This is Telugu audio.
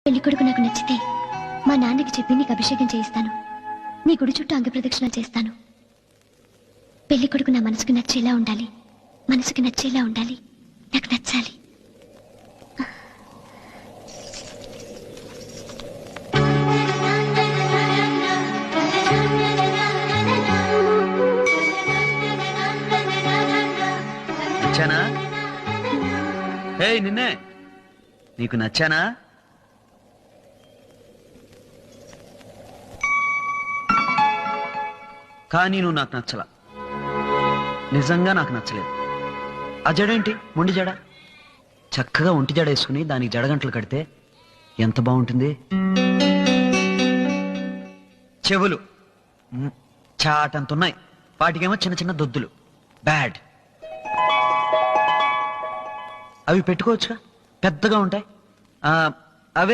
పెళ్లి కొడుకు నాకు నచ్చితే మా నాన్నకి చెప్పి నీకు అభిషేకం చేయిస్తాను. నీ గుడి చుట్టూ అంగప్రదక్షిణ చేస్తాను. పెళ్లి కొడుకు నా మనసుకు నచ్చేలా ఉండాలి, మనసుకి నచ్చేలా ఉండాలి, నాకు నచ్చాలి. నచ్చానా? హే నిన్నే, నీకు నచ్చానా? కానీ నువ్వు నాకు నచ్చలా, నిజంగా నాకు నచ్చలేదు. ఆ జడేంటి మొండి జడ? చక్కగా ఒంటి జడ వేసుకుని దానికి జడగంటలు కడితే ఎంత బాగుంటుంది. చెవులు చాటంతున్నాయి, వాటికేమో చిన్న చిన్న దొద్దులు. బ్యాడ్. అవి పెట్టుకోవచ్చుగా, పెద్దగా ఉంటాయి. అవే